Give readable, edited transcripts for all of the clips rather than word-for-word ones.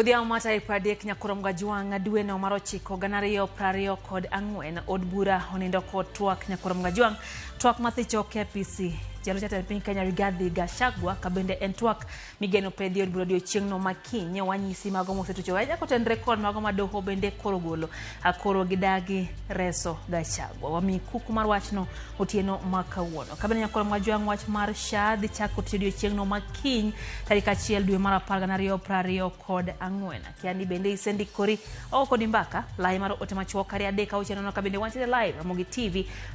Odhiambo mar tarik 30 Nyakurom Gajwang' dwe no mar 9 2024 od bura onindo kod twak Nyakurom Gajwang' twak mathicho KPC Jalutata piny Kenya Rigathi Gachagua kabende en twak migeno pedhi od bura odiochieng'no makiny wanyisi mago mosetucho waja kotendre kod mago madoho bende koro golo akoro gidagi reso Gachagua wami kuku mar wachno otieno makawuono kabende Nyakurom Gajwang' wach mar SHA dhi chako odiochieng'no makiny tarik 1 dwe mar 12 2024 kiani bende isendikori kod mbaka lai mar ote machuok kari adeka ucheno kabende wantiere live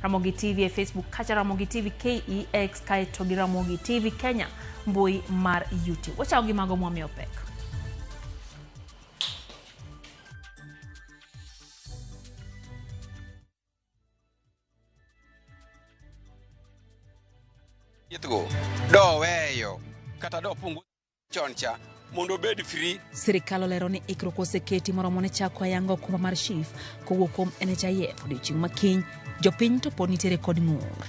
Ramogi TV e Facebook kacha Ramogi TV KEX kaito gi Ramogi TV Kenya mbui mar YouTube. Wachao gi mago mwami opek. Yitgo do weyo kata do pungu choncha mondo bed free. Sirikal olero ni ikruok oseketi moromo ne chako ayango okumba mar SHIF kowuok kuom NHIF odiochieng' makiny jopiny to pod nitiere kod ng'ur.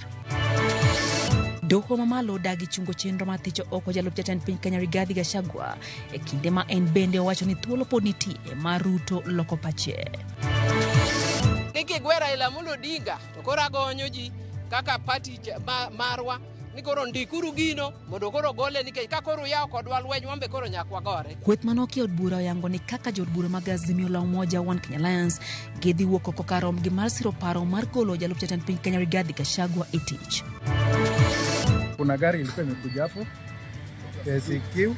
Doho mamalo dagi chungo chenro mathicho oko jalup jatend piny Kenya Rigathi Gachagua e kinde ma en bende owacho ni thuolo pod nitie mar Ruto loko pache. Niki gwera ila mulo dinga to koro agonyo ji kaka party marwa ni koro ndikuru gino mondo koro gole nikech ka koro yawo kodwa lweny wambe koro nyakwa gore. Kweth manoki od bura oyango ni kaka jod bura mag Azimio la Umoja One Kenya Alliance gedhi wuok oko karom gi mar siro paro mar golo jalup jatend piny Kenya Rigathi Gachagua e tich. Kuna gari ilikuwa imekuja hapo KCQ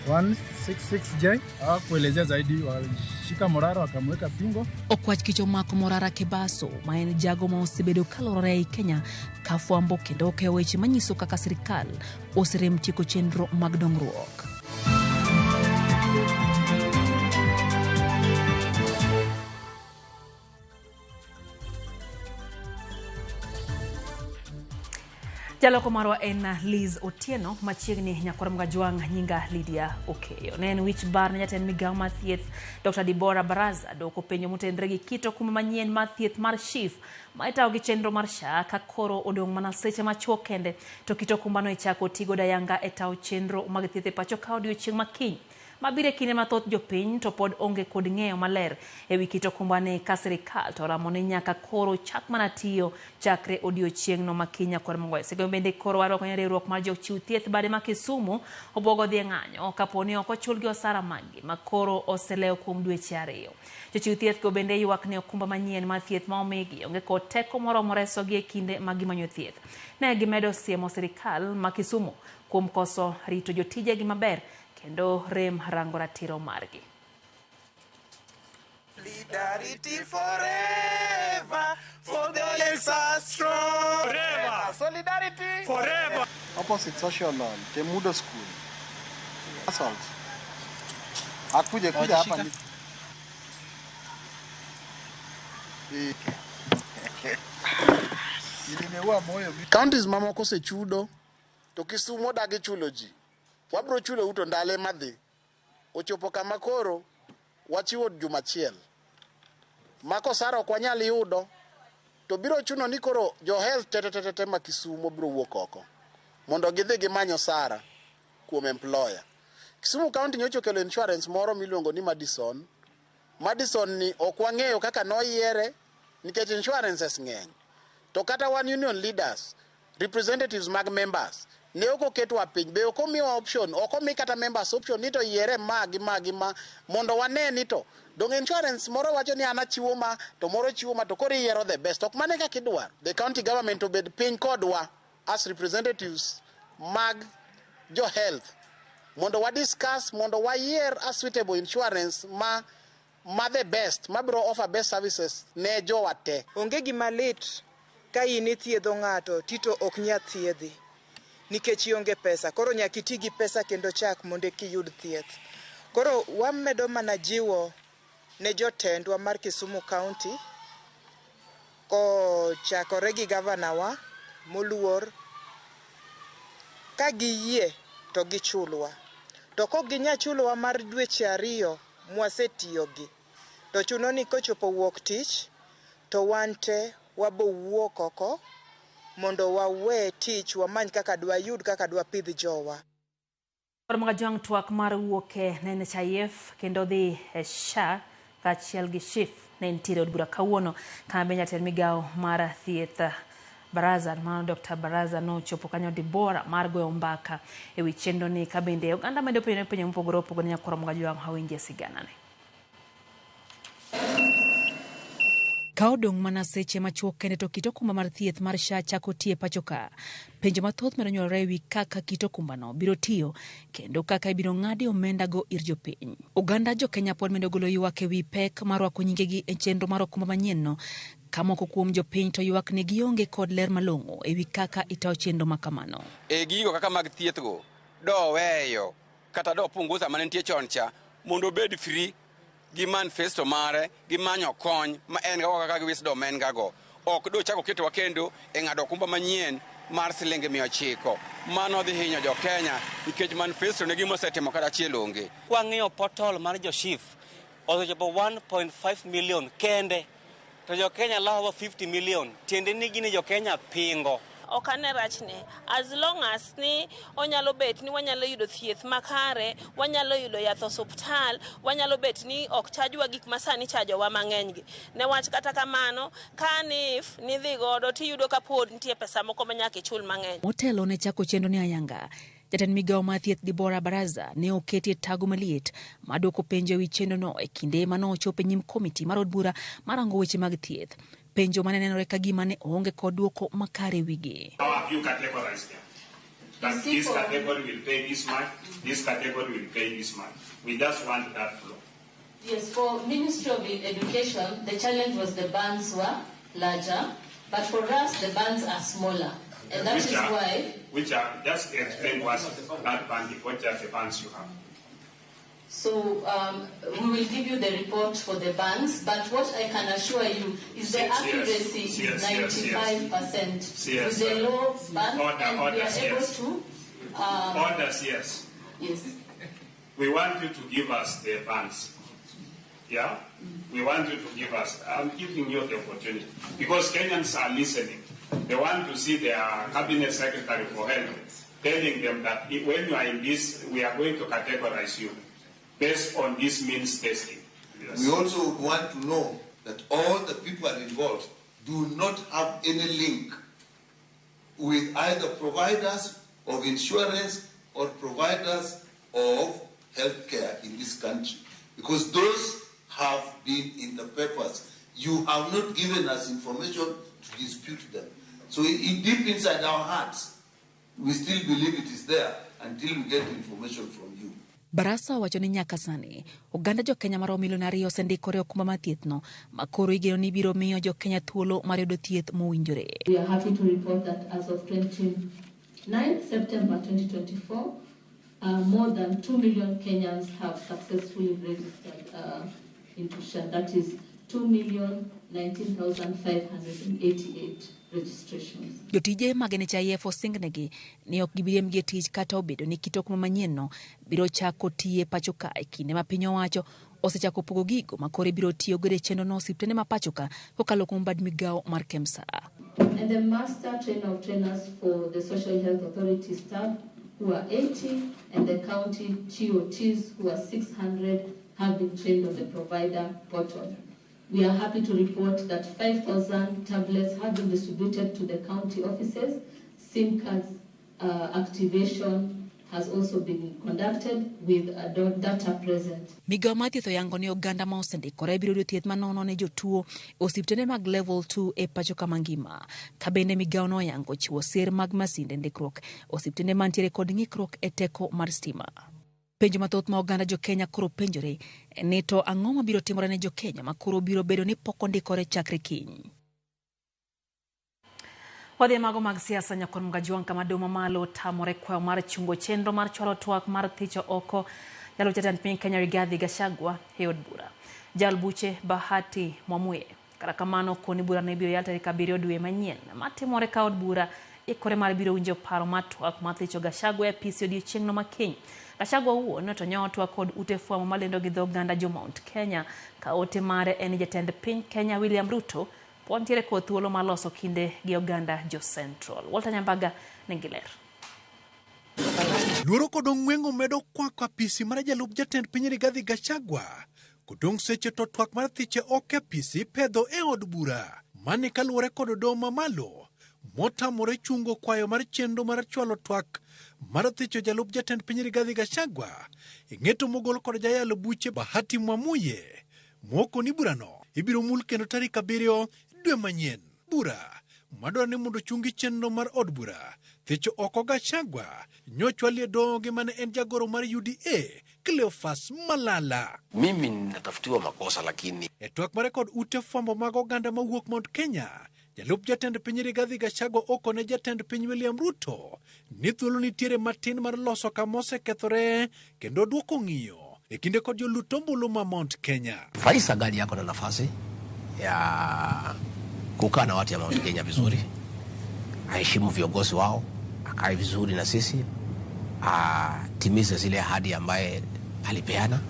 166J kuelezea zaidi walishika Morara wakamweka pingo. Okwach kicho mako Morara Kebaso ma en jago ma osebedo kalorore ei Kenya kafwambo kendo okeyo weche manyiso kaka sirikal oserem tieko chenro mag dongruok. Jaloko marwa en Liz Otieno machiegni Nyakurom Gajwang' nyinga Lydia Okeyo. Ne en wich bar ne jatend migawo mar thieth Dr. Deborah Baraza doko penjo motendre gi kito kuma manyien mar thieth mar SHIF ma itawo gi chenro mar SHA ka koro odong' mana seche machuok kende to kito kumbano ichako tigo dayanga e tawo chenro mag thieth e pacho ka odiochieng' makiny. Mabire kine mathoth jopiny to pod onge kod ng'eyo maler ewi kito kumbane ka sirikal to ramone nyaka koro chak mana tiyo chakre odiochieng'no makiny Nyakurom Gajwang'. Sego bende koro waro konyo riwruok mar jochiw thieth bade ma Kisumu obwogo dhi ng'anyo kaponi ok ochul gi osara magi ma koro oselewo kuom dweche 2. Jochiw thieth go bende ywak ne okumba manyien mar thieth ma omigi onge kod teko moromo resogi e kinde ma gimanyo thieth. Ne gimedo siemo sirikal ma Kisumu kuom koso rito jotijegi maber kendo rem rango ratiro margi. Solidarity forever, for the legs are strong. Forever. Solidarity forever. Opposite social law, Temudo School. Assault. Akuja hapa ni. Nimeua moyo. Counties mama kose chudo to Kisumu dagi chulo ji. Wabro chulo uto ndale madhi. Ochopo kama koro wachiwo juma achiel. Mako sara ok wanyal yudo to biro chuno ni koro jo health tete ma Kisumu biro wuok oko mondo gidhi gimanyo sara kuom employer. Kisumu County nyocho kelo insurance moro miluongo ni Madison. Madison ni ok wang'eyo kaka noyiere nikech insurances ng'eny. To kata one union leaders, representatives mag members ne oko ketwa piny be oko miwa option oko mi kata members option ni to yiere magi mondo wane ni to dong insurance moro wacho ni ana chiwo ma to moro chiwo ma to koro yiero the best ok mane ka kidwar. The county government obed piny kodwa as representatives mag jo health mondo wa discuss mondo wa yier a suitable insurance ma the best ma biro offer best services ne jo wate. Onge gima lit ka in ithiedho ng'ato tito ok nya thiedhi nikech ionge pesa koro nyaka iti gi pesa kendo chak mondo kiyud thieth. Koro wamedo mana jiwo ne jotendwa mar Kisumu County ko chakore gi governor wa moluor ka giyie to gichulwa to kok ginya chulwa mar dweche 2 mwasetiyogi to chuno ni kochopo wuok tich to wante wabo wuok oko mondo wawe tich wamany kaka dwa yud kaka dwa pidh jowa. Mga jwang twak mar wuoke ne NHIF kendo dhi SHA kaachiel gi SHIF ne nitiere od bura kawuono kambe jatend migawo mar thieth Baraza mano Dr. Baraza nochopo kanyo Dibora mar goyo mbaka ewi chenro ni kabende oganda medo penjo mopogore opogore nyakoro mga jwang hawinje sigana ne. Ka odong' mana seche machuok kende to kit okumba mar thieth mar SHA chako tiyo pachoka. Penjo mathoth medo nyuolore ewi kaka kit okumbano biro tiyo kendo kaka ibiro ng'adi omenda go ir jopiny. Oganda jo Kenya pod medo golo ywak ewi pek mar rwako nyingegi e chenro mar okumba manyien no. Ka moko kuom jopiny to ywak ni gionge kod ler malong'o ewi kaka itawo chenro makamano. Gigo kaka mag thieth go do weyo kata do punguza mane nitie chon cha mondo bed free gi manifesto mare gi manyo kony ma en ga kaka wisdom en ga go ok do chako keto wakendo e ng'ado okumba manyien mar silingi 900 mano dhi hinyo jo Kenya nikech manifesto ne gimo setimo kada chiel onge. Kwang'iyo portal mar jo SHIF osechopo 1.5 million kende to jo Kenya lawo 50 million tiende ni gini jo Kenya pingo. Okane rachne as long as ni onyalo bet ni wanyalo yudo thieth makare, wanyalo yudo yath osuptal, wanyalo bet ni ok chajwa gik masani chajowa mang'eny gi. Ne wach kata kamano kanif ni dhi godo tiyudo ka pod nitie pesa moko manyaka ichul mang'eny. Motelo ne chako chenro ni ayanga. Jatend migawo mar thieth Dibora Baraza ne oketi tago maliet madoko penjo ewi chenro no e kinde mano ochopo nyim komiti mar od bura marango weche mag thieth. Penjo mane nenore ka gima ne onge kod duoko makare wigi. How have you categorized them? That this category will pay this much, this category will pay this much. We just want that flow. Yes, for Ministry of Education, the challenge was the bands were larger, but for us, the bands are smaller. And that is why... Which are, just explain to us that band, what are the bands you have? So we will give you the report for the bands, but what I can assure you is the accuracy is 95%. With the low band, and we are able to... Orders, yes. Yes. We want you to give us the bands. Yeah? We want you to give us... I'm giving you the opportunity. Because Kenyans are listening. They want to see their cabinet secretary for health telling them that when you are in this, we are going to categorize you based on this means testing. Yes. We also want to know that all the people involved do not have any link with either providers of insurance or providers of healthcare in this country, because those have been in the papers. You have not given us information to dispute them. So deep inside our hearts, we still believe it is there until we get information from you. Barasa wacho ni nyaka sani oganda jo Kenya maromo milion 2 osendikore okumba mar thieth no makoro igeno ni biro miyo jo Kenya thuolo mar yudo thieth mowinjore. We are happy to report that as of 29 September 2024, more than 2 million Kenyans have successfully registered into SHA. That is 2,019,588 registrations. Jotije mag NHIF osingnegi ni ok gibiriem gi tich kata obedo ni kit okumba manyien no biro chako tiye pachoka e kinde ma piny owacho osechako pogo gigo makore biro tiyo godo e chenro no osiptende ma pachoka kokalo kuom bad migawo mar KEMSA. And the master trainer of trainers for the Social Health Authority staff who are 80 and the county TOTs who are 600 have been trained on the provider portal. We are happy to report that 5,000 tablets have been distributed to the county offices. SIM cards activation has also been conducted with data present. Migawo mar thieth oyango ni oganda ma osendikore biro yudo thieth manono ne jotuo osiptende mag level 2 e pachoka mangima. Ka bende migawo no oyango chiwo sir mag masinde ndikruok osiptende mantiere kod ng'ikruok e teko mar stima. Penjo mathoth ma oganda jo Kenya koro penjore ni to ang'o mabiro timore ne jo Kenya ma koro biro bedo ni pok ondikore chakre kiny. Wadhi mago mag siasa nyakon mga jwang kama domo malo tamore kwayo mar chungo chenro mar chwalo twak mar thicho oko yalo jatend piny Kenya Rigathi Gachagua e od bura. Jal buche Bahati Mwamuye kata kamano koni bura ne biro yalta ka 7 dwe manyien matimore ka od bura ikore mar biro winjo paro mar twak mar thicho Gachagua e pisi odiochieng' no makiny. Gachagua wuon to nyotwa kod ute fwamo malendo gi dho ganda jo Mount Kenya ka ote mare en jatend piny Kenya William Ruto pontiere kod thuolo mar loso kinde gi oganda jo Central. Walter Nyambaga nengiler. Luoro kod ong'wengo medo kwako apisi mar jalup jatend piny Rigathi Gachagua. Kudong' seche to twak mar thiche ok apisi pedho e od bura. Mani kaluwore kod doho mamalo motamore chungo kwayo mar chenro mar chwalo twak mar thicho jalup jatend piny Rigathi Gachagua. Ing'eto mogol kod jayalo buche Bahati Mwamuye. Moko ni burano ibiro mul kendo tarik 7 dwe manyien. Bura madwaro ni mondo chungi chenro mar od bura thicho oko Gachagua nyochwalie doho gi mane en jagoro mar UDA Cleophas Malala. Mimi ninatafutiwa makosa lakini E twak mare kod ute fwambo mag oganda mawuok Mount Kenya, jalup jatend piny Rigathi Gachagua okone jatend piny William Ruto ni thuolo nitiere matin mar loso kama osekethore kendo duoko ng'iyo e kinde kod jolut ombulu ma Mount Kenya. Rais Agali yako na nafasi ya kukaa na watu ya Mount Kenya vizuri, aheshimu viongozi wao, akae vizuri na sisi, atimize zile ahadi ambaye alipeana.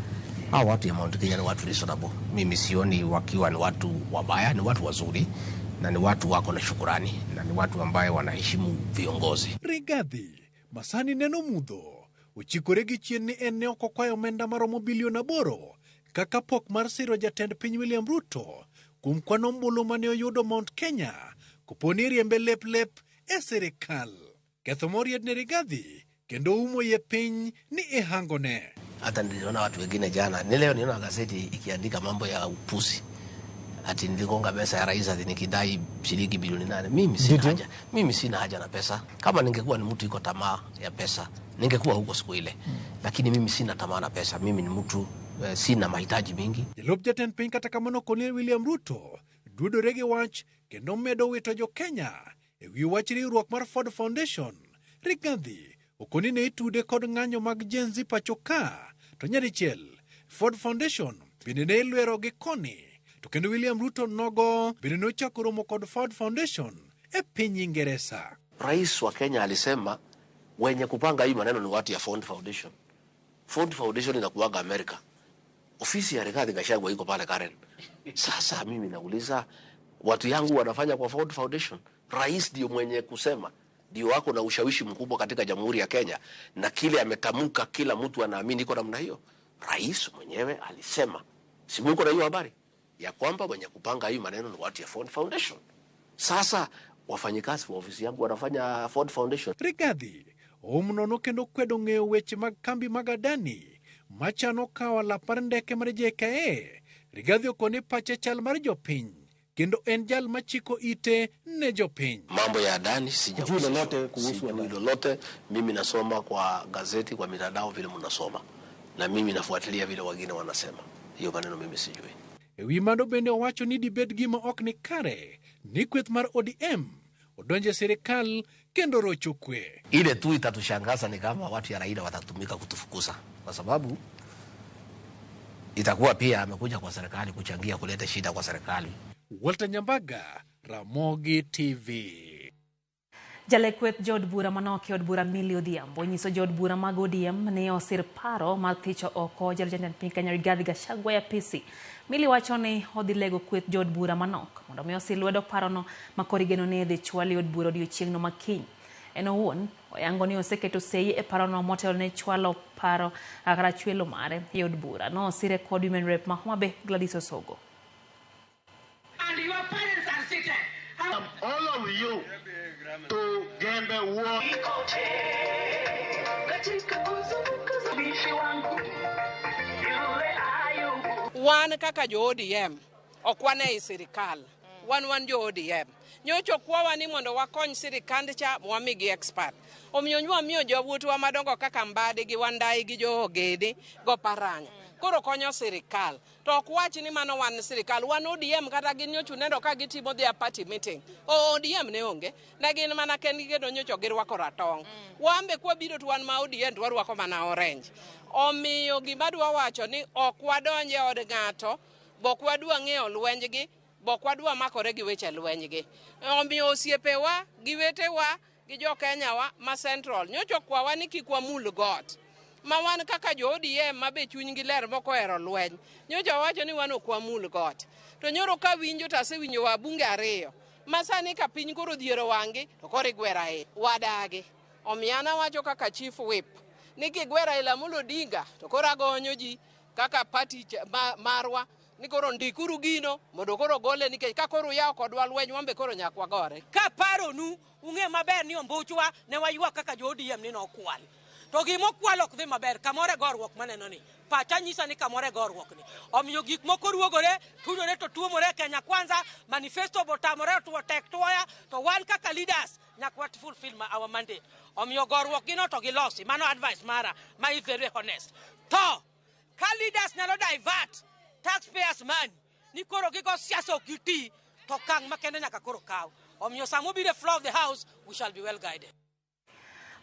Hao watu ya Mount Kenya ni watu reasonable. Mimi sioni wakiwa ni watu wabaya, ni watu wazuri na ni watu wako na shukurani na ni watu ambaye wanaheshimu viongozi. Rigathi masani neno mudho uchikore gi chien ni en ne oko kwayo omenda maromo bilion 8 kaka pok mar siro jatend piny William Ruto kuom kwano ombulu mane oyudo Mount Kenya koponi riembe lep e sirikal. Ketho moried ne Rigathi kendo umo ye piny ni ihangone. Hata niliona watu wengine jana, leo niona gazeti ikiandika mambo ya upusi. Ati niligonga pesa ya rais ati nikidai shilingi bilioni 8. Mimi sina haja na pesa. Kama ningekuwa ni mtu iko tamaa ya pesa, ningekuwa huko siku ile. Lakini mimi sina tamaa na pesa. Mimi ni mtu sina mahitaji mingi. Jalup jatend piny kata kamano konil William Ruto dudore gi wach kendo medo wito jo Kenya e wi wach riwruok mar Ford Foundation. Rigathi okoni ne itude kod ng'anyo mag Gen Z pacho ka, to nyadichiel Ford Foundation bende ne ilwero gi koni. To kendo William Ruto nogo bende nochako romo kod Ford Foundation e piny Ingereza. Rais wa Kenya alisema wenye kupanga hii maneno ni watu ya Ford Foundation. Ford Foundation inakuwaga Amerika. Ofisi ya Rigathi Gachagua iko pale Karen. Sasa mimi nauliza watu yangu wanafanya kwa Ford Foundation. Rais ndio mwenye kusema, ndio wako na ushawishi mkubwa katika Jamhuri ya Kenya, na kile ametamka kila mtu anaamini iko namna hiyo. Rais mwenyewe alisema, si mko na hiyo habari ya kwamba wenye kupanga hii maneno ni watu ya Ford Foundation. Sasa wafanyikazi wa ofisi yangu wanafanya Ford Foundation. Rigathi omnono kendo kwedo ng'eyo weche mag kambi mag adani machano kawo lapar ndeke mar JKA. Rigathi okone pache chal mar jopiny kendo en jal machiko ite ne jopiny. Mambo ya adani sijui lolote kuhusu lolote. Mimi nasoma kwa gazeti, kwa mitandao vile mnasoma, na mimi nafuatilia vile wengine wanasema. Hiyo maneno mimi sijui. Ewi mano bende owacho ni dibed gima ok ni kare ni kweth mar ODM odonje serikal kendo rocho kwe. Ile tu itatushangaza ni kama watu ya Raila watatumika kutufukuza, kwa sababu itakuwa pia amekuja kwa serikali kuchangia kuleta shida kwa serikali. Walter Nyambaga, Ramogi TV. Jalekweth jod bura manok od bura Millie Odhiambo nyiso jod bura mag ODM ne osir paro mar thicho oko jatend piny Kenya Rigathi Gachagua ya PC. Millie wacho ni odhi lego kweth jod bura manok mondo mi osir lwedo parono makori geno ne dhi chwali od bura odiochieng'no makiny. En owuon oyango ni oseketo sei e parono motelo ne chwalo paro kata chwelo mare e od bura. No osire kod Women Rep ma Homa Bay Gladys Osogo. And your parents are seated. All of you to Gembe war. Wan kaka jo ODM okwane e sirikal. Wan jo ODM. Nyocho kwa ni mondo wakony sirikand cha mwamigi expert. Omiyo nywa miyo jowuotwa madongo kaka Mbadi gi Wandai gi jo Ogede go Paranya. Koro konyo sirikal. To ok wach ni mano wan sirikal, wan ODM kata gin nyochu nendo ka gitimo their party meeting. ODM ne onge. Na gin mana kendgi kendo nyocho girwako ratong. Wambe kwa biro to wan ma ODM dwarwako mana orange. Omiyo gimadwa wacho ni ok wadonje od ng'ato, bok wadwa ng'eyo lwenjgi, bok wadwa makore gi weche lwenjgi. Omiyo osiepewa, gi wetewa, gi jo Kenya wa ma Central nyocho kwawa ni kik wamul got. Ma wan kaka jo ODM mabe chunygi ler moko ero lweny. Nyocha wacho ni wan ok wamul got. To nyoro ka winjo to asewinjo wabunge 2. Masani ka piny koro dhiero wangi to koro igwera e wadagi. Omiana wacho kaka chief whip ni kigwera Raila Amolo Odinga to koro agonyo ji kaka party marwa ni koro ndikuru gino mondo koro gole nikech ka koro yawo kodwa lweny wambe koro nyakwa gore. Ka paro nu ung'e maber ni ombuchwa ne waywa kaka jo ODM ni nokwal. To gimo kwalo ok dhi maber kamore gorruok maneno ni. Pacha nyisa ni kamore gorruok ni. Omiyo gik moko ruogore tudore to tuomore Kenya Kwanza manifesto botamore to tek toya to wan kaka leaders nyakwa to fulfill our mandate. Omiyo gorruok gino to gilosi mano advice mara ma is very honest. To ka leaders nyalo divert taxpayers money ni koro gigo siasa okiti to kang makende nyaka koro kaw. Omiyo samo be the floor of the house we shall be well guided.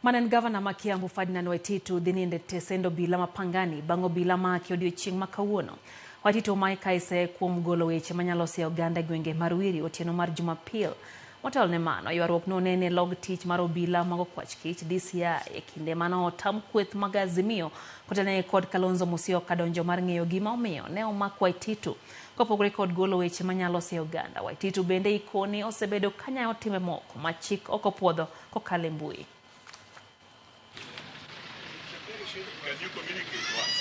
Manen Governor ma Kiambu Ferdinand Waititu dhininde tesendo bila mapangani bango bila maki odiochieng' makawuono. Waititu mai kaise kuom golo weche manyalo siyo oganda gwenge mar Wiri otieno mar Jumapil. Motel ne mano ywaruok no nene log tich mar obila mago kwach kich DCI e kinde mano otam kweth mag Azimio kotene kod Kalonzo Musyoka donjo mar ng'eyo gima omiyo ne omak Waititu. Kopogore kod golo weche manyalo siyo oganda, Waititu bende ikoni osebedo kanya otime moko ma chik okopuodho kokale mbui. Can you communicate to us?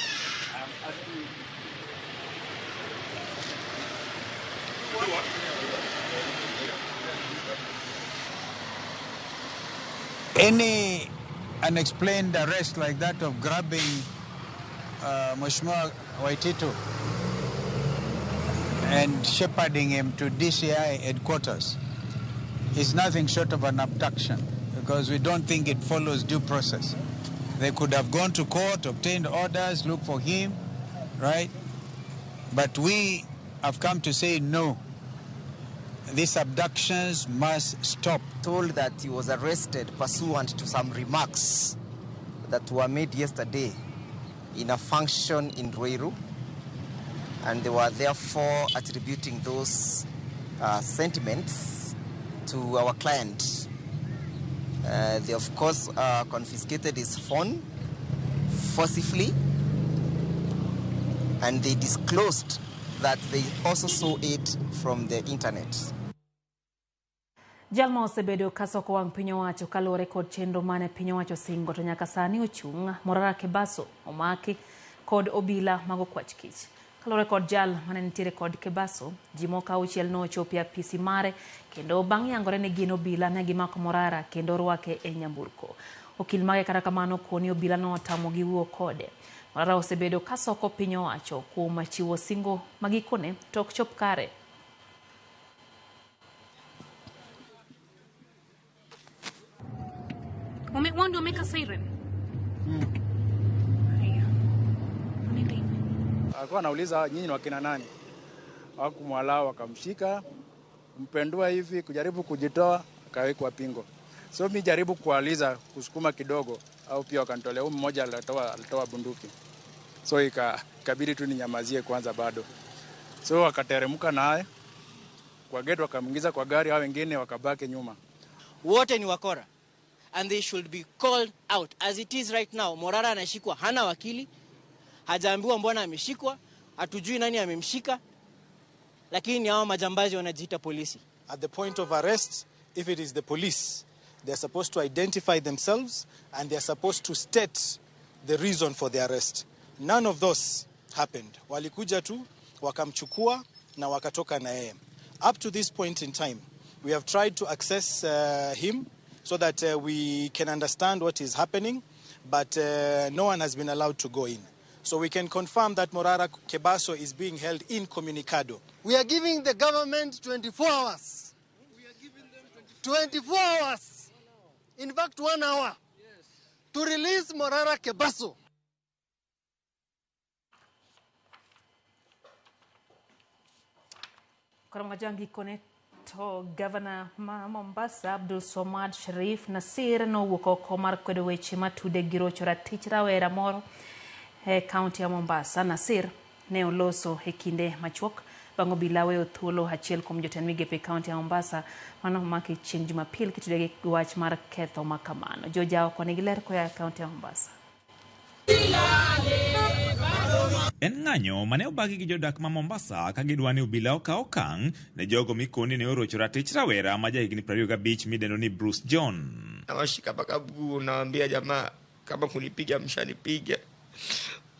Any unexplained arrest like that of grabbing Mheshimiwa Waititu and shepherding him to DCI headquarters is nothing short of an abduction, because we don't think it follows due process. They could have gone to court, obtained orders, looked for him, right? But we have come to say no. These abductions must stop. Told that he was arrested pursuant to some remarks that were made yesterday in a function in Ruiru, and they were therefore attributing those sentiments to our client. They of course confiscated his phone forcibly, and they disclosed that they also saw it from the internet. Jalma osebedo kasoko wang' piny owacho kalore kod chenro mane piny owacho singo to nyaka sani ochung' Morara Kebaso omaki kod obila mago kwach kich. Kalore kod jal mane nitiere kod Kebaso, ji moko auchiel no ochopo e apisi mare kendo bang' yangore ne gin obila ne gimako Morara kendo rwake e nyamburko. Okil mage kata kamano koni obila no otamogi wuo kode. Morara osebedo kasoko piny owacho kuom chiwo singo magikone to ok chop kare. Wando wameka siren. Alikuwa anauliza nyinyi ni wakina nani? Hawakumwalao wakamshika, mpendua hivi kujaribu kujitoa akawekwa pingo. So mimi jaribu kualiza kusukuma kidogo au pia wakanitolea mmoja alitoa bunduki. So ikabidi tu ninyamazie kwanza bado. So wakateremka naye kwa gate wakamuingiza kwa gari, hao wengine wakabaki nyuma. Wote ni wakora. And they should be called out. As it is right now, Morara anashikwa hana wakili, hajaambiwa mbona ameshikwa, hatujui nani amemshika, lakini hao majambazi wanajiita polisi. At the point of arrest, if it is the police, they are supposed to identify themselves and they are supposed to state the reason for the arrest. None of those happened. Walikuja tu, wakamchukua na wakatoka na yeye. Up to this point in time, we have tried to access him so that we can understand what is happening, but no one has been allowed to go in. So we can confirm that Morara Kebaso is being held incommunicado. We are giving the government 24 hours. 24 hours. In fact, 1 hour. To release Morara Kebaso. Koromajangi kone to Governor Mombasa Abdul Somad Sharif Nasir no wuko komar kwedo weche matude girocho ratich rawera moro county ya Mombasa. Nasir ne oloso kinde machuok bango bilawe othuolo achiel kuom jotend migepe county ya Mombasa mano maki chieng' Jumapil kitude gi wach mar ketho makamano. Joja oko ne giler ko ya county ya Mombasa. En ng'anyo mane obagi gi jodak ma Mombasa ka gidwani obila okaw okang' ne jogo mikoni ne orocho ratich rawera ma jahigni 25 midendo ni Bruce John. Nawashika paka bugu nawaambia jamaa kama kunipiga mshanipiga,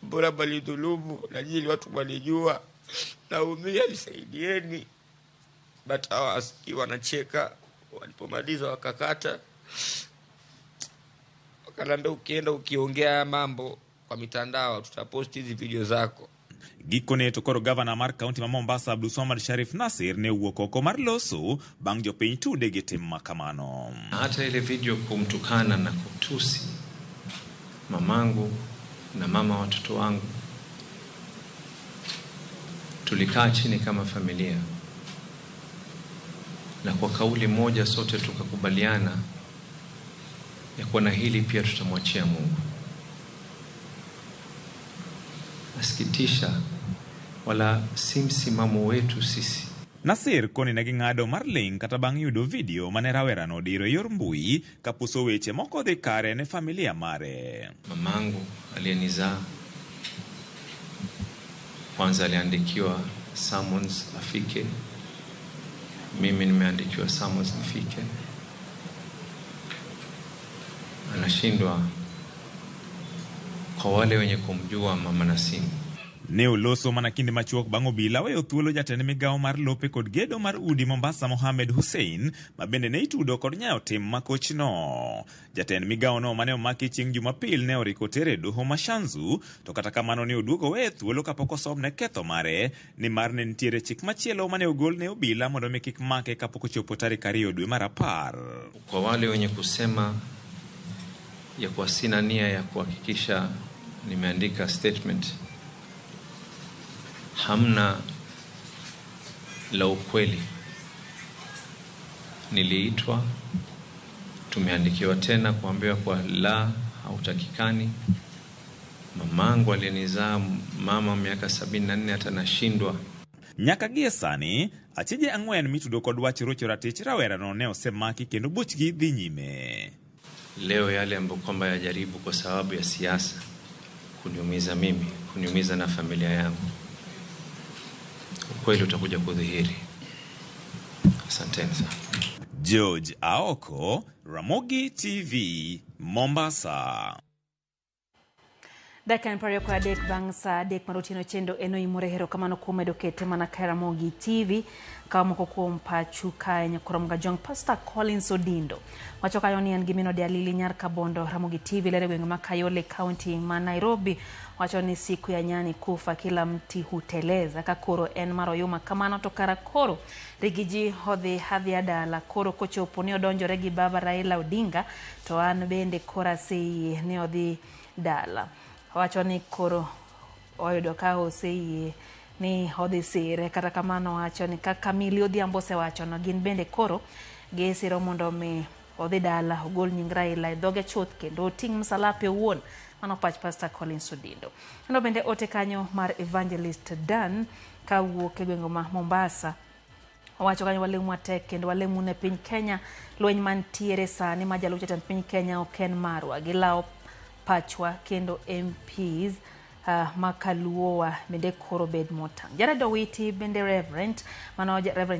bora bali dhulumu na jili watu walijua naumia, nisaidieni. But hawa aski wanacheka. Walipomaliza wakakata, wakanambia ukienda ukiongea mambo kwa mitandao tutaposti hizi video zako. Gikone to koro gavana mar kaunti ma Mombasa Abdulswamad Sharif Nassir ne wuok oko mar loso bang' jopiny tude gi tim makamano. Hata ile video kumtukana na kutusi mamangu na mama watoto wangu, tulikaa chini kama familia na kwa kauli moja sote tukakubaliana ya kuwa na hili pia tutamwachia Mungu. Nasikitisha, wala si msimamo wetu sisi. Nassir koni ne ging'ado mar ling kata bang' yudo video mane rawera no diro yor mbui kapuso weche moko dhi kare ne familia mare. Mamangu aliyenizaa kwanza aliandikiwa summons afike, mimi nimeandikiwa summons nifike. Anashindwa kwa wale wenye kumjua mama Nasimu. Ne oloso mana kinde machuok bang' obila weyo thuolo jatend migawo mar lope kod gedo mar udi Mombasa Mohamed Hussein ma bende ne itudo kod nyayo tim makochno. Jatend migawo no mane omaki chieng' Jumapil ne oriko tere doho Mashanzu, to kata kamano ne oduogo weyo thuolo kapok osom ne ketho mare, ni mar ne nitiere chik machielo mane ogol ne obila mondo mi kik make kapok ochopo tarik 2 dwe mar 10. Kwa wale wenye kusema ya kwa sina nia ya kuhakikisha nimeandika statement, hamna la ukweli. Niliitwa, tumeandikiwa tena kuambiwa kwa la hautakikani. Mamangu aliyenizaa mama miaka 74 atanashindwa. Nyaka gie sani, achije ang'wen mitudo kod wach rocho ratich rawera no ne osemaki kendo buchgi dhi nyime. Leo yale ambayo kwamba yajaribu kwa sababu ya siasa kuniumiza mimi, kuniumiza na familia yangu, ukweli utakuja kudhihiri. Asanteni sana. George Aoko, Ramogi TV, Mombasa. Dakan pario kwa dek bang sa dek marutino chendo eno imure hero kamano kume dokete mana Ramogi TV kama moko kuom pachu kae nyakorom ga jong Pastor Collins Odindo wacho kayo ni an gimino de alili nyar kabondo Ramogi TV lere gwenge ma Kayole County ma Nairobi wacho ni siku ya nyani kufa kila mti huteleza kakoro en maroyuma kamano to karakoro rigiji hodhi hadhi adala koro kochopo ni odonjo regi baba Raila Odinga to an bende kora sei ni odhi dala wacho ni koro oyudo ka oseyie ni odhi sire kata kamano wacho ni kaka Millie Odhiambo se wacho no gin bende koro gisiro mondo mi odhi dala ogol nying Raila e dhoge chuth kendo ting' msalape wuon mano pach Pastor Collins Odindo. Kendo bende ote kanyo mar Evangelist Dan kawuok e gwenge ma Mombasa wacho kanyo walemu matek kendo walemu ne piny Kenya lweny mantiere sani ma jalup jatend piny Kenya oken marwa gilawo pachwa kendo MPs makaluowa bende koro bed motang. Jared Owiti bende Reverend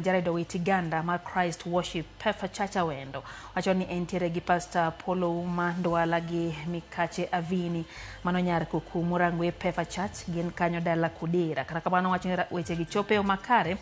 Jared Owiti Ganda mar Christ Worship Pefa Chacha wendo wacho ni entiere gi Pastor Polo Uma Ndwala gi Mikache Avini mano nyar kuku Murangwe Pefa Church gin kanyo dala Kudira kata kamano wacho ni weche gi chope o makare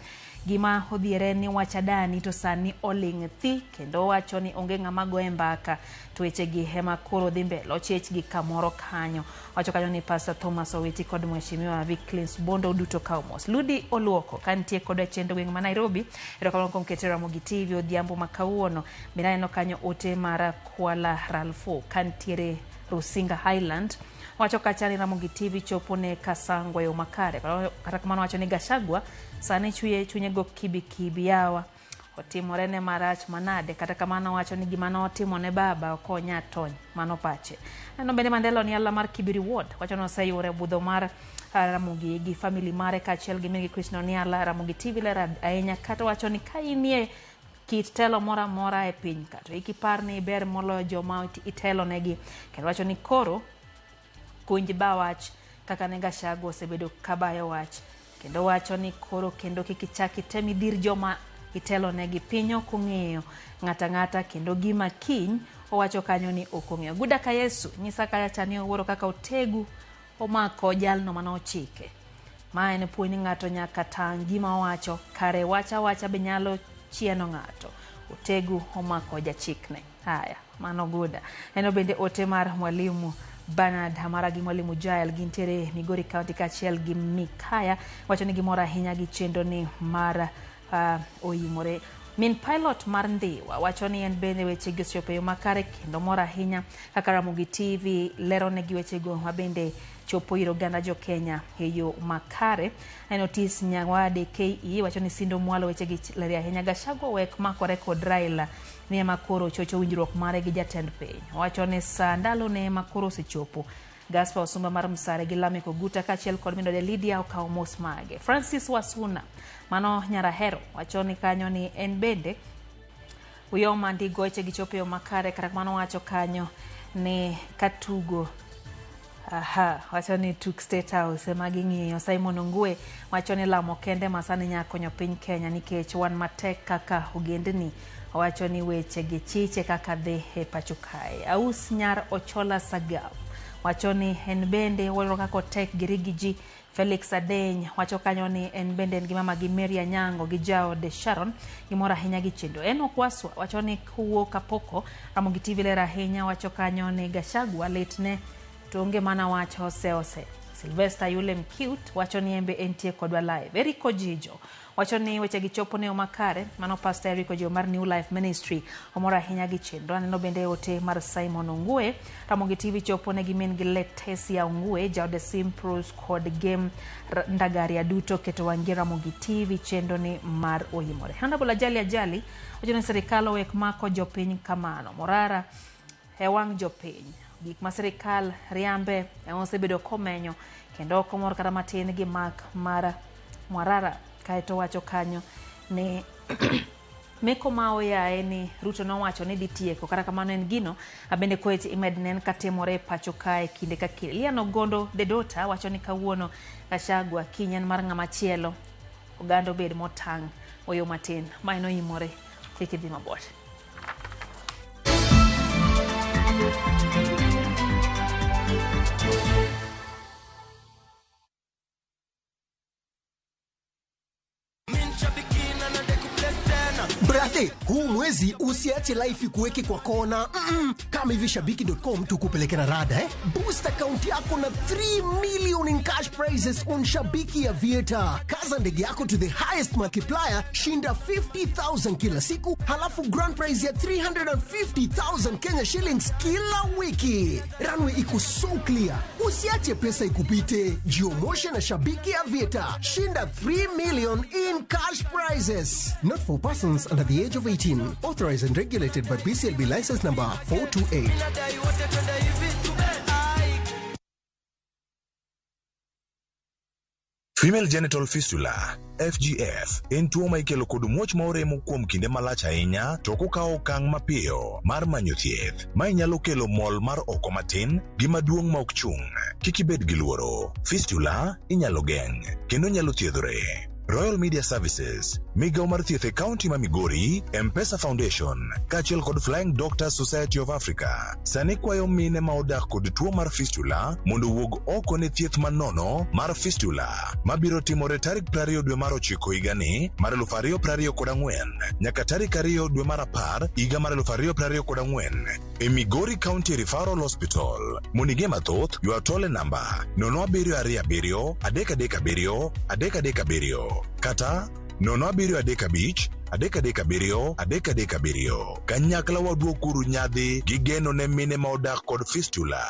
gima odhiere ni wachadani to sani oling' thi kendo wacho ni onge ng'ama goe mbaka to weche gi hema koro dhi mbele ochech gi kamoro kanyo wacho kanyo ni Pastor Thomas Owiti kod Mheshimiwa Vicklins Bondo duto kaumos Ludi Oluoko kantie kod chendo gweng' ma Nairobi erokamano kuom keto Ramogi TV Odhiambo ma kawuono binaneno kanyo ote mara Kwala Ralfo kantiere Rusinga Highland wacho kachani Ramogi TV chopo ne Kasangwa yo makare kata kamano wacho ni Gachagua sani chunye go kibi yawa otimore ne marach manade kata kamano wacho ni gimano otimo ne baba okonya tony mano pache eno bende Mandela ni alla mar Kibiri Ward wacho no sayore budho mar Ramogi gi family mare kachiel gi Migi Krishna ni alla Ramogi TV lera ahinya kata wacho ni kainie kit telo mora e piny kato ikipar ni ber molo joma itelo negi kendo wacho ni koro kunj ba wach kaka ne Gachagua osebedo kabayo wach kendo wacho ni koro kendo kikichaki temi dir joma itelo negi pinyo kung'eyo ng'ata kendo gima kiny owacho kanyo ni okong'eyo. Guda ka Yesu nyisa kacha ni owuoro kaka otegu omako jalno manochike. Ma en puonj ng'ato nyaka tang' gima owacho kare wacha be nyalo chieno ng'ato. Otegu omako jachikne. Haya, mano Guda. Eno bende ote mar mwalimu Bernard Hamara gi mwalimu Jael gintere Migori County kachiel gi Mikaya wacho ni gimora ahinya gi chendo ni mar oyimore. Min pilot mar Ndiwa wacho ni en bende weche gi osechopo yo makare kendo mora ahinya kaka Ramogi TV lero ne gi weche go mabende chopo iro ganda jo Kenya e yo makare. En Otis Nyawade KE wacho ni Sindo Mwalo weche gi leri ahinya. Gachagua wek makore kod Raila ni makoro chocho winjruok mare gi jatend piny. Wacho ni ndalo ne makoro sechopo. Gaspar Osumba mar Msare gi Lame Koguta kachiel kod Mindo de Lydia okawo mos mage. Francis Wasuna mano Nyarahero wacho ni kanyo ni en bende uyoma ndi goche gi chopo yo makare kata mano wacho kanyo ni katugo wacho ni tuk State House magi ng'iyo. Simon Ongwe wacho ni lamo kende masani nyakonyo piny Kenya nikech wan matek kaka ogendni. Wacho ni weche gi chiche kaka dhi e pacho kae. Aus Nyar Ochola Sagab wacho ni en bende wolo kako tek girigi ji. Felix Adeny wacho kanyo ni en bende en gimama gi Mary Anyango gi Jao de Sharon gimora ahinya gi chendo. En Okwaswa wacho ni kuwo kapoko Ramogi TV lera ahinya wacho kanyo ni Gachagua litne to onge mana wacho ose. Sylvester Yulem Cute wacho ni embe entie kodwa live. Eriko Jijo wacho ni weche gi chopo ne omakare mano Pastor Eriko Jijo mar New Life Ministry omora ahinya gi chendo. Aneno bende ote mar Simon Ongwe Ramogi TV chopo ne gi min gi Letesia Ongwe Jaude Simpros kod game Ndagaria duto keto wangi Ramogi TV chendo ni mar oyimore. Honorable Ajali wacho ni serikal wek mako jopiny kamano morara wang jopiny. Gik ma serikal riambe osebedo komenyo kendo komor kata matin gi mak mara Mwarara kaeto wacho kanyo ni meko mao yae ni Ruto no wacho ni ditieko kata kamano en gino abende koeche imednen katimore pacho kae kinde ka kinde. Liano Gondo Dedota wacho ni kawuono Gachagua kinyen mar ng'ama chielo ogando bed motang' oyo matin maino imore kiki dhi mabor. Brate, huu mwezi usiache life kuweke kwa kona. Kama hivi Shabiki.com tukupeleke na rada Boost account yako na 3 million in cash prizes on Shabiki Aviator. Kaza ndege yako to the highest multiplier, shinda 50,000 kila siku, halafu grand prize ya 350,000 Kenya shillings kila wiki. Runway iko so clear. Usiache pesa ikupite. Jiomoshe na Shabiki Aviator. Shinda 3 million in cash prizes. Not for persons under the age of 18. Authorized and regulated by BCLB license number 428. Female genital fistula FGF en tuo ma ikelo kod muoch ma oremo kuom kinde malach ahinya to kokao okang' mapiyo mar manyo thieth ma inyalo kelo mol mar oko matin gi maduong' ma ok chung'. Kik ibed gi luoro. Fistula inyalo geng' kendo nyalo thiedhore. Royal Media Services, Migao mar thieth e County ma Migori, M-Pesa Foundation, kachiel kod Flying Doctors Society of Africa, sani kwayo mine ma odak kod tuo mar fistula mondo wuog oko ne thieth manono mar fistula mabiro timore tarik 20 dwe mar 9 higani mar 2024 nyaka tarik 2 dwe mar 10 higa mar 2024 e Migori County Referral Hospital. Monige mathoth ywa tole namba 0727 337 337 kata 0735 kanyakla waduokuru nyadhi gi geno ne mine ma odak kod fistula.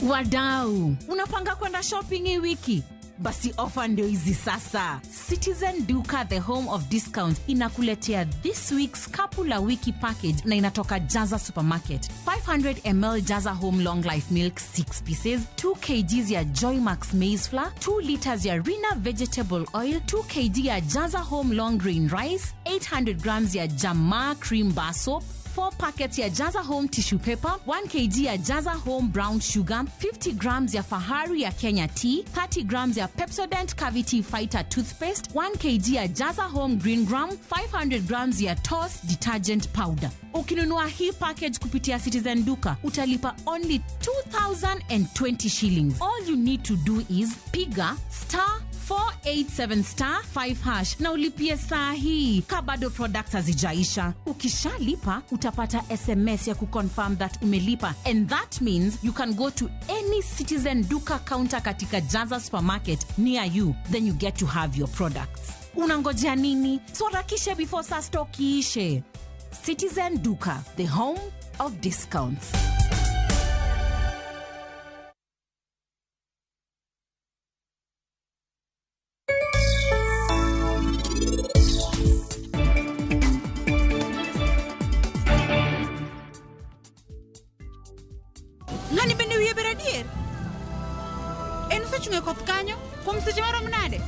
Wadau, unapanga kwenda shopping hii wiki? Basi offer ndio hizi sasa. Citizen Duka the home of discounts inakuletea this week's Kapula wiki package na inatoka Jaza Supermarket. 500 ml Jaza Home Long Life Milk 6 pieces, 2 kgs ya Joy Max Maize Flour, 2 liters ya Rina Vegetable Oil, 2 kg ya Jaza Home Long Grain Rice, 800 grams ya Jamaa Cream Bar Soap, 4 packets ya Jaza Home tissue paper, 1 kg ya Jaza Home brown sugar, 50 grams ya Fahari ya Kenya tea, 30 grams ya Pepsodent Cavity Fighter toothpaste, 1 kg ya Jaza Home green gram, 500 grams ya Toss detergent powder. Ukinunua hii package kupitia Citizen Duka, utalipa only 2,020 shillings. All you need to do is piga *487*5# na ulipie saa hii kabado products hazijaisha. Ukishalipa utapata SMS ya kuconfirm that umelipa, and that means you can go to any Citizen Duka counter katika Jaza supermarket near you, then you get to have your products. Unangojea nini? Swarakishe before saa stock iishe. Citizen Duka, the home of discounts. Ngani bende wiye beradier? En sechunge koth kanyo, kuom seche marom nade?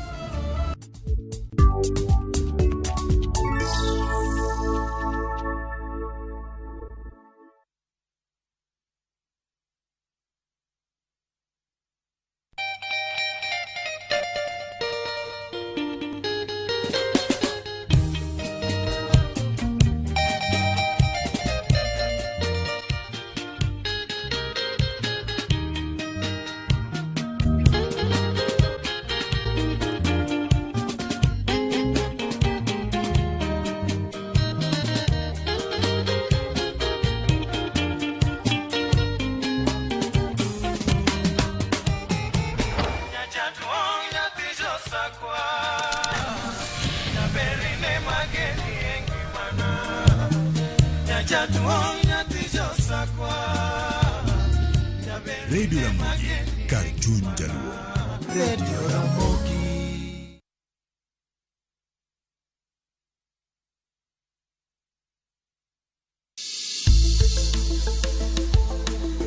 Radio Ramogi, Cartoon Jaluo. Radio Ramogi.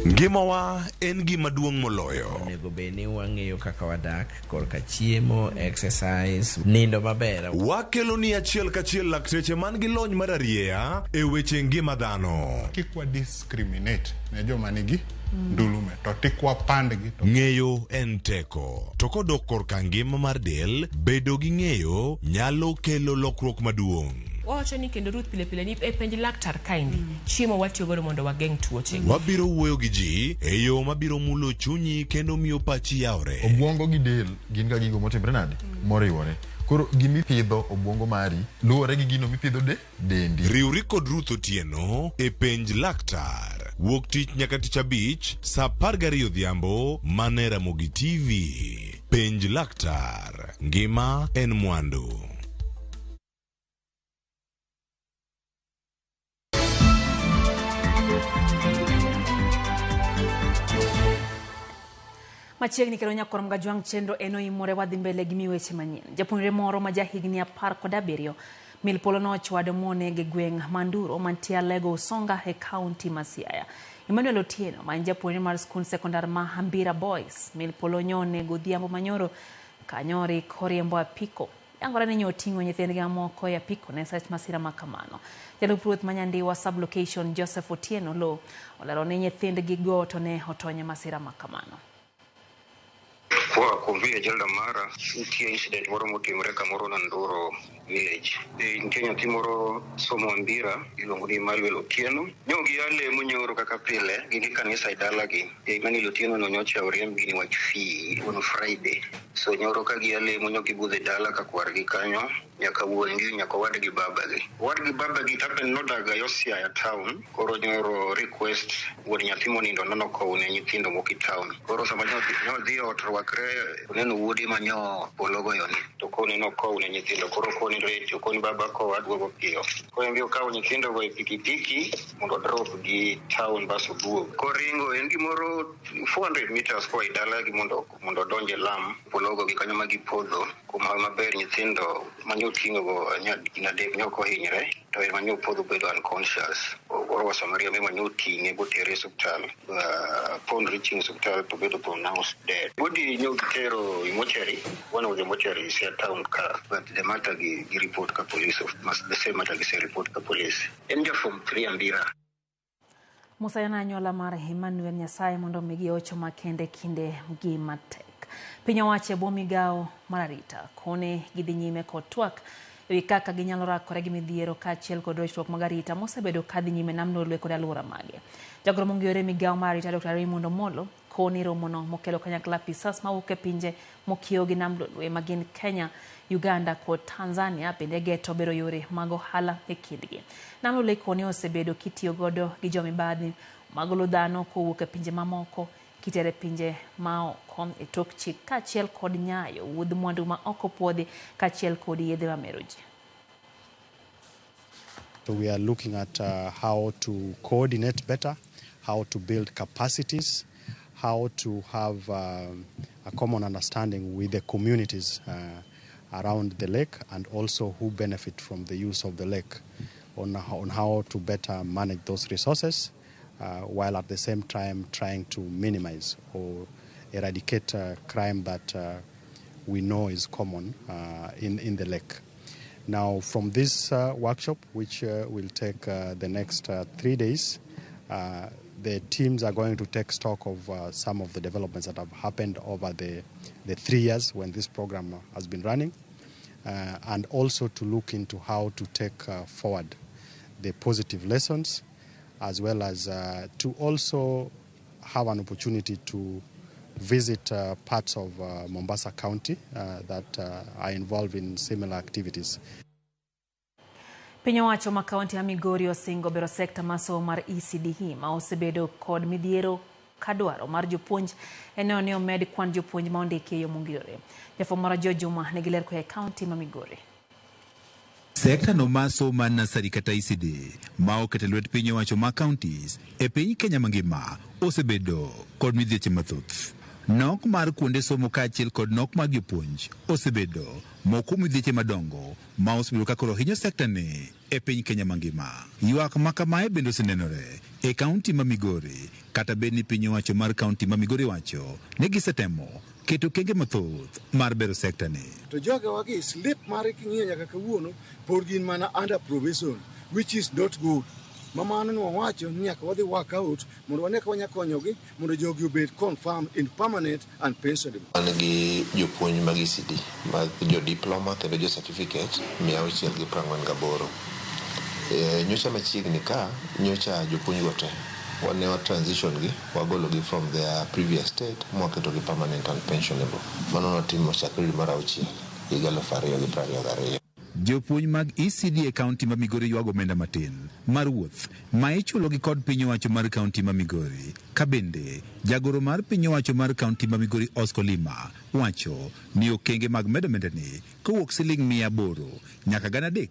Ngimawa en gima duong' moloyo. Onego bed ni wang'eyo kaka wadak, korka chiemo, exercise, nindo maber. Wakelo ni achiel kachiel lakteche man gi lony mararieya e weche ngima dhano. Kikwa discriminate ne joma nigi ndulume to tikwa pandgi. Ng'eyo en teko. To kodok korka ngima mar del, bedo gi ng'eyo nyalo kelo lokruok maduong'. Wacho ni kendo Ruth pile ni e penj laktar kaindi chiemo watiyo godo mondo wageng' tuoche. Wabiro wuoyo gi ji e yo mabiro mulo chunyi kendo miyo pachi yawre. Obwongo gi del gin ga gigo motimre nade moriwore. Koro gimi pidho obwongo mari luwore gi gino mipidho dendi. Riwri kod Ruth Otieno e penj laktar. Wuok tich nyaka tich abich saa 12 odhiambo mane Ramogi TV. Penj laktar. Ngima en mwandu. Machiegni kero nyakor mga jwang chenro eno imore wadhi mbele gi miweche manyien. Japuonjre moro ma jahigni 17 milpolo no chwado mone gi gweng' Manduro mantie Lego Usonga e kaunti ma Siaya. Emmanuel Otieno ma japuonjre mar skul sekondar ma Hambira Boys milpolo nyone godhiambo manyoro kanyori koriembo apiko. Yangora ni nyotingo nyithindgi moko ya apiko ne sach masira makamano. Jalup Ruoth manyandiwa sublocation Joseph Otieno lo olero ni nyithindgi go to ne otonye masira makamano. Kwa kuvia jalda mara nitie incident moro motimore kamoro na Nduro village Kenya timoro somo Ambira iluongo ni Emmanuel Otieno nyogi yale munyoro kaka pile gini kanisa idalagi Emmanuel Otieno no nyocha oriemb gini wach fee on Friday so nyoro ka yale munyogi budhe dala ka kwargi kanyo nyaka wuongi nyaka wadgi babagi tapen nodaga Yosia ya town koro nyoro request wuon nyathi monindo nono ko ne nyithindo moki town koro sama nyodhi otrwakre neno wuodi manyo pologo yoni to koni no ko ne nyithindo koro koni recho koni baba ko adwogo piyo ko engi okawo nyithindo go e pikipiki mondo drop gi town baso buo koringo en gimoro 400 meters ko idala gi mondo donje lam pologo gi kanyo magi podho kuma maber nyithindo manyo tingo go ina de nyoko hinyre to manyo podho bedo unconscious oro wa Samaria mema nyoti ne botere hospital upon reaching hospital to be pronounced dead. Body nyotero mortuary, one of the mortuary is a town car, but the matter gi report ka police of the same matter gi report ka police. Enja from 3 Ambira. Musayana anyola mar Emmanuel Nyasaye mondo migi ocho makende kinde mgi matek. Piny owacho bo migao mararita kone gidhi nyime kod twak ewi kaka ginyalo rakore gi midhiero kaachiel kod rochruok mag arita mosebedo kadhi nyime nam Lolwe kod alwora mage. Jagoro mong'ere migao mararita Dr. Raymond Omolo koni romono mokelo kanyakla pisas mawuok e pinje mokiewo gi nam Lolwe magin Kenya, Uganda kod Tanzania bende geto bero yore mag ohala e kindgi. Nam Lolwe koni osebedo kitiyo godo gi jomibadhi magolo dhano kowuok e pinje mamoko kitere pinje maoko e tok chik kaachiel kod nyayo wuodh mwandu ma oko puodhi kaachiel kod yedhe mameroji. So we are looking at how to coordinate better, how to build capacities, how to have a common understanding with the communities around the lake and also who benefit from the use of the lake on how to better manage those resources. While at the same time trying to minimize or eradicate crime that we know is common in the lake. Now, from this workshop, which will take the next 3 days, the teams are going to take stock of some of the developments that have happened over the 3 years when this program has been running, and also to look into how to take forward the positive lessons, as well as to also have an opportunity to visit parts of Mombasa County that are involved in similar activities. Piny owacho ma kaunti ya Migori osingo bero sekta masomo mar ECD ma osebedo kod midhiero kadwaro mar jopuonj eneo ne omed kwan jopuonj ma ondiki e yo mongirore. Jafwambo mara George Juma ne giler e kaunti ma Migori. Sekta no maso man nasari kata ECD ma okete lwet piny owacho ma counties e piny Kenya mangima osebedo kod midhieche mathoth. Nok mar kuonde somo kaachiel kod nok mag jopuonj osebedo moko midhieche madongo ma osebedo ka koro hinyo sekta ni e piny Kenya mangima. Ywak ma kamae bende osenenore e kaunti ma Migori, kata bed ni piny owacho mar kaunti ma Migori wacho ne gisetemo keto kenge mathoth mar bero sekta ni. To joga wagi slip mare king'iyo nyaka kawuono pod gin mana under probation, which is not good. Mamano no wacho ni nyaka wadhi work out mondo wane ka wanya konyogi mondo jogi obed confirmed in permanent and pensionable. An gi jopuonj mag ECD mag jo diploma kendo jo certificate 648. Nyocha machiegni ka nyocha jopuonj go te wane wa transition gi wagolo gi from their previous state mwaketo gi permanent and pensionable. Mano notimo chakri mar 6 higa 2022. Jopuonj mag ECD e kaunti ma Migori ywago omenda matin mar wuoth ma ichulo gi kod piny owacho mar kaunti ma Migori. Ka bende jagoro mar piny owacho mar kaunti ma Migori Oscar Lima wacho ni okenge mag medo omendani kowuok siling 800 nyaka 3,000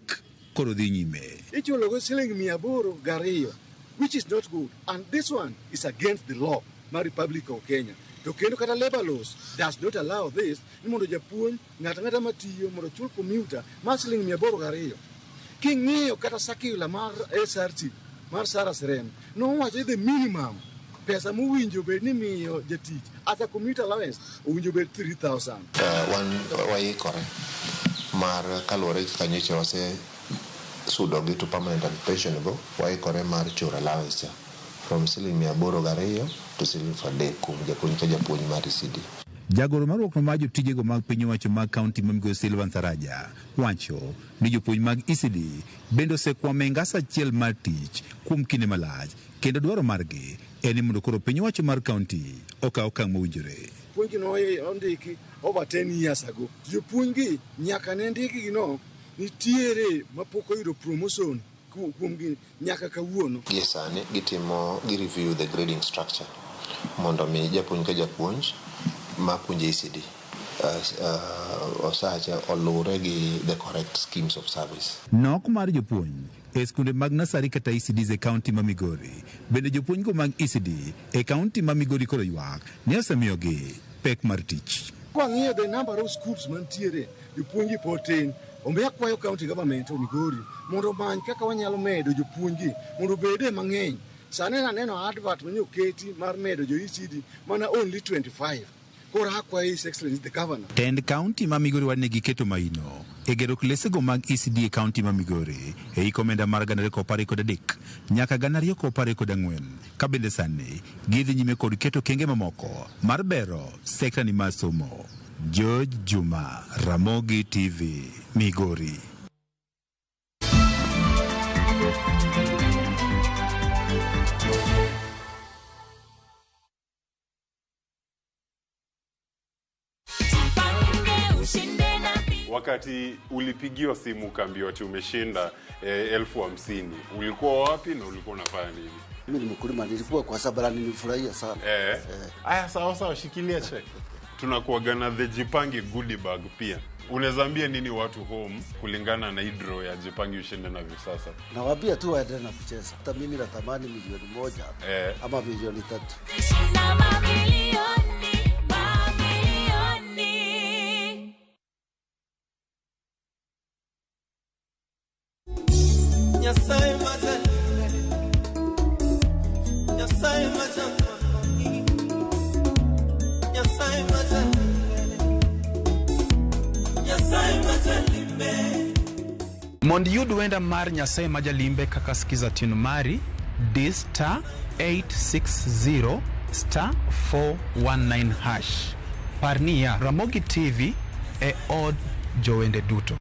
koro dhi nyime. Ichulo go siling 802, which is not good, and this one is against the law my Republic of Kenya. To kendo kata labor laws does not allow this. Ni mondo japuonj ngata matiyo mondo chul commuter masling 802. King'iyo kata sakila mar SRC mar Sara Serem no wacho the minimum pesa mowinjo bed ni miyo jatich as a commuter allowance owinjo bed 3,000. Waikore mar kalore kanyocha wase sudo gi to permanent and pensionable. Waikore mar chura allowance from siling 802 to siling 3,000 kum japuonj mar ECD. Jagoro marwok no majo tijego mag piny owacho mag kaunti ma Migori Silvan Saraja wacho ni jopuonj mag ECD bende osekwame ngasa achiel mar tich kuom kinde malach, kendo dwaro margi en ni mondo koro piny owacho mar kaunti okaw okang' mowinjore. Puonj no ondiki over 10 years ago. Jopuonj gi nyaka ne ndiki gi no nitiere mapok oyudo promotion kuom gi nyaka kawuono. Sani gitimo gi review the grading structure mondo mi japuonj ka japuonj ma puonjo ECD osacha olure gi the correct schemes of service. Nok mar jopuonj e skunde mag nasari kata ECD e kaunti ma Migori bende jopuonj go mag ECD e kaunti ma Migori koro ywak ne osemiyogi pek mar tich. Kwang'iyo the number of schools mantiere jopuonj pod tin Ombe akwayo county government onigori mondo many kaka wanyalo medo jopuonjgi mondo bede mang'eny. Sani aneno advert manyo keti mar medo jo ECD mana only 25. Kora akwayo His Excellency the Governor. Tend County ma Migori wadne giketo maino e gero klesego mag ECD e County ma Migori e ikomenda mar 2013 nyaka 2014 ka bende sani gidhi nyime kod keto kenge mamoko mar bero sekta ni mar somo. George Juma, Ramogi TV, Migori. Wakati ulipigiwa simu ukaambiwa ati umeshinda 50,000, ulikuwa wapi na ulikuwa unafanya nini? Mimi ni mkulima, nilikuwa kwa sababu nilifurahia sana. Aya, sawa, shikilia check. Tunakuaga na the Jipange goodie bag pia. Unaweza ambia nini watu home kulingana na hidro ya Jipange ushinde na visasa? Nawaambia tu waendelee na kucheza. Hata mimi natamani milioni 1 ama milioni 3. Nyasaye majalime, Nyasaye majalime, Nyasaye majalime, Nyasaye majalime. Mondi yudu wenda mar Nyasaye majalimbe kaka skiza tinu mari D*860 *419 hash. Parnia Ramogi TV e od jowende duto.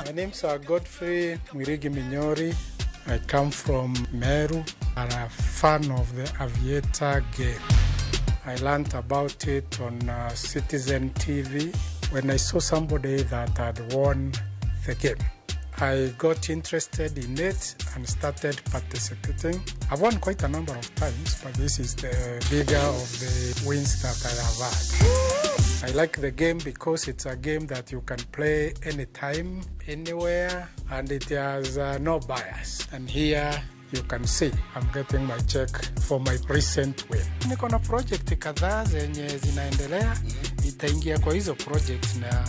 My name's Godfrey Mwirigi Minyori. I come from Meru. I'm a fan of the Aviator game. I learned about it on Citizen TV when I saw somebody that had won the game. I got interested in it and started participating. I've won quite a number of times, but this is the bigger of the wins that I have had. I like the game because it's a game that you can play anytime, anywhere, and it has no bias. And here you can see I'm getting my check for my recent win. Niko na project kadhaa zenye zinaendelea, nitaingia kwa hizo project na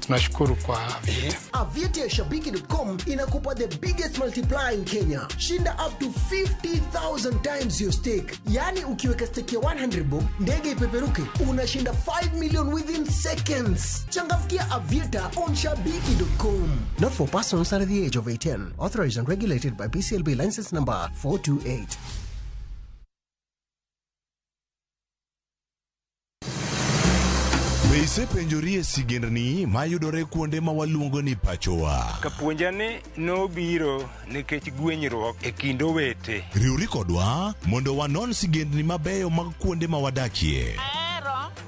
tunashukuru kwa Aviator. Aviator ya Shabiki.com inakupa the biggest multiplier in Kenya. Shinda up to 50,000 times your stake. Yani ukiweka stake ya 100 bob, ndege ipeperuke, unashinda 5 million within seconds. Changamkia Aviator on Shabiki.com. Not for persons under the age of 18. Authorized and regulated by BCLB license number 428. Ise penjorie sigendni mayudore kuonde ma waluongo ni pachowa. Kapuonjani nobiro nikech gwenyruok e kind owete. Riuri kodwa mondo wanon sigendni mabeyo mag kuonde ma wadakie.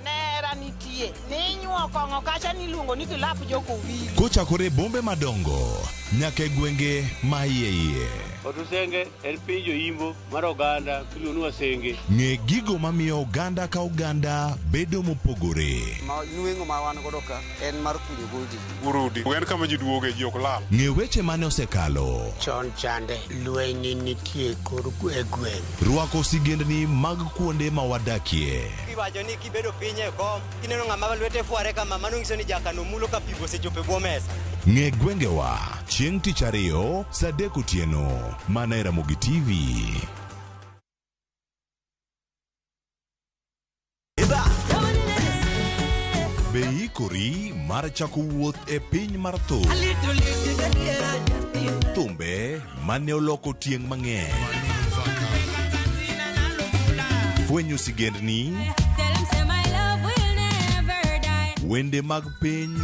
Nera nitie. Ninyuo kongo kacha niluongo ni kilap joko wili. Kochakore bombe madongo nyaka e gwenge ma iye. Otusenge en pinjo imbo mar oganda kiluonu wasenge. Ng'e gigo mamiyo oganda ka oganda bedo mopogore. Nuengo ma wan godo ka en mar kunyo goldi. Urudi. En kama ji duoge ji ok lal. Ng'e weche mane osekalo. Chon chande lweny nitie kor e gweng. Rwako sigendni mag kuonde ma wadakie. Iwacho ni kibedo piny e kom, kineno ng'ama lwete fuare kama mano nyiso ni jakano mulo ka pigo sechope bwo mesa. Ng'e gwengewa chieng' tich ariyo saa 3 otieno mana e Ramogi TV. Be ikori mar chako wuoth e piny mar thum? Thumbe mane oloko tieng' mang'eny. Fwenyo sigendni, wende mag piny,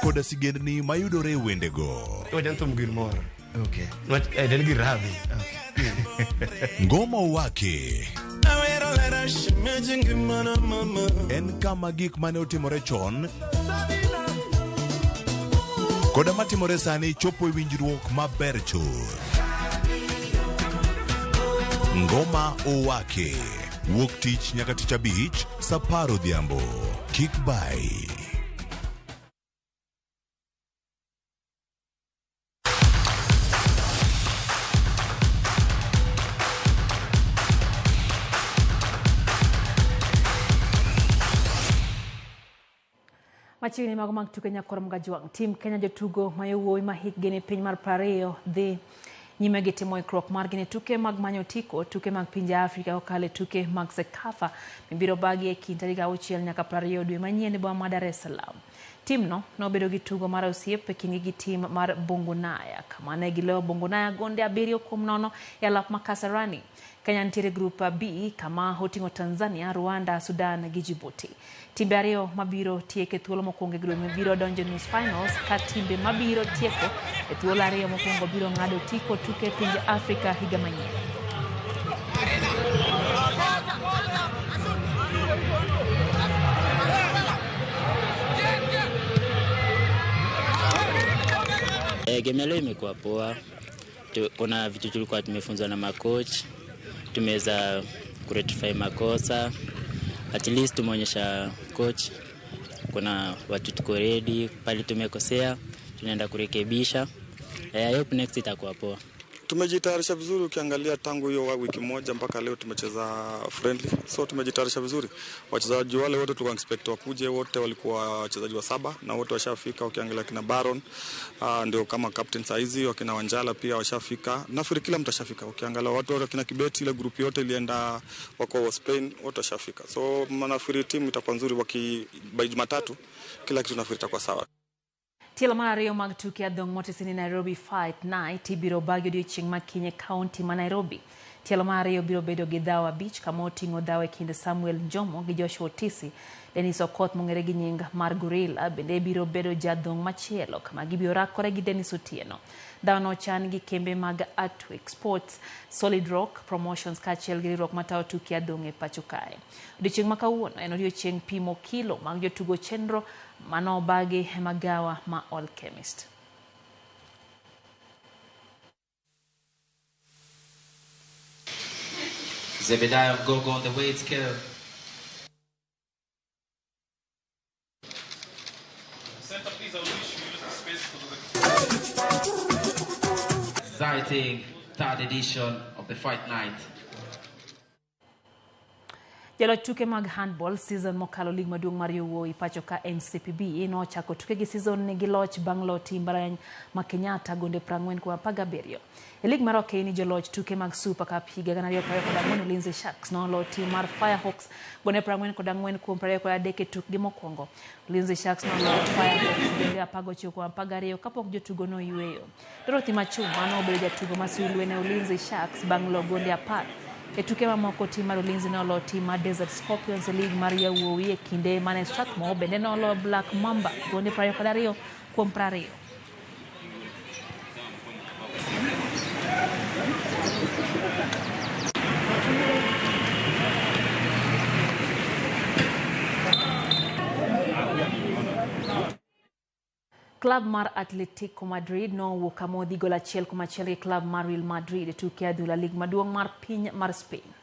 koda sigendni mayudore e wendego. Wajan thum gilmoro. Okay. Den girabi. Ngoma Owake en kama gik mane otimore chon koda matimore sani chopo e winjruok maber chuth. Ngoma Owake wuok tich nyaka tich abich saa 10 odhiambo. Kik bai. Machiegni mago mag tuke nyakor mga juang. Tim Kenya jotugo mayowuoyi ma hikgi ni piny mar 20 dhi nyime gi timo ikruok margi ne tuke mag manyo tiko, tuke mag pinje Afrika kokalo tuke mag Sekafa mibiro bagi e kind tarik 6 nyaka 20 dwe manyien e boma ma Dar es Salaam. Timno nobedo gi tugo mar osiep e kindgi gi tim mar Bongunaya kama ne giloyo Bongunaya gonde 7-0 e alap ma Kasarani. Kenya nitiere grup B kama oting'o Tanzania, Rwanda, Sudan gi Djibouti. Timbe ariyo mabiro tieko e thuolo mokwongo e grup biro donjo nus finals ka timbe mabiro tieko e thuolo ariyo mokwongo biro ng'ado tiko tuke pinje Afrika higa manyien. Game leo imekuwa poa. Kuna vitu tulikuwa tumefunzwa na makocha. Tumeweza kurectify makosa. At least tumeonyesha coach kuna watu tuko ready, pale tumekosea tunaenda kurekebisha. I hope next itakuwa poa. Tumejitayarisha vizuri, ukiangalia tangu hiyo wiki moja mpaka leo tumecheza friendly. So tumejitayarisha vizuri. Wachezaji wale wote tulikuwa expect wakuje, wote walikuwa wachezaji wa 7 na wote washafika. Ukiangalia kina Baron ndio kama captain saizi, wakina Wanjala pia washafika. Nafikiri kila mtu ashafika. Ukiangalia watu wote kina Kibeti, ile group yote ilienda wako Spain, wote washafika. So nafikiri timu itakuwa nzuri by Jumatatu kila kitu nafikiri itakuwa sawa. Tielo mar ariyo mag tuke adhong' motesni Nairobi Fight Night ibiro bagi odiochieng' ma Kinya County ma Nairobi. Tielo mar ariyo biro bedo gi dhaw abich kama oting'o dhaw e kind Samuel Njomo gi Joshua Otisi. Dennis Okoth mong'ere gi nying mar Gorilla bende biro bedo jadhong' machielo kama gibiro rakore gi Dennis Otieno. Dhaw no chan gi kembe mag Atwick Sports, Solid Rock Promotions kaachiel gi riwruok matayo tuke adhong' e pacho kae. Odiochieng' ma kawuono en odiochieng' pimo kilo mag jotugo chenro mano bagi magawa ma Alchemist. Zebediah Gogo on the weight scale. Center, please, I will use the space for the exciting 3rd edition of the Fight Night. Jaloch tuke mag handball season mokalo lig maduong' mar yowuoyi pacho ka NCPB nochako tuke gi season ni gi loch bang' loyo tim Mbarany ma Kenyatta gonde 40-17. E lig mar Okeni joloch tuke mag Super Cup higa 2024 Ulinzi Sharks noloyo tim mar Firehawks gonde 44-30 e tukgi mokwongo. Ulinzi Sharks noloyo Firehawks bende 19-12 kapok jotugo no yueyo. Dorothy Machuma nobedo jatugo masulwe ne Ulinzi Sharks bang' loyo gonde 10. E tuke mamoko tim mar Ulinzi noloyo tim mar Desert Scorpions e lig mar yawuoyi e kinde mane Strathmore bende noloyo Black Mamba gonde 22-20. Club mar Atletico Madrid nowuok amodhi gol 1-1 gi club mar Real Madrid e tuke adhula lig maduong' mar piny mar Spain.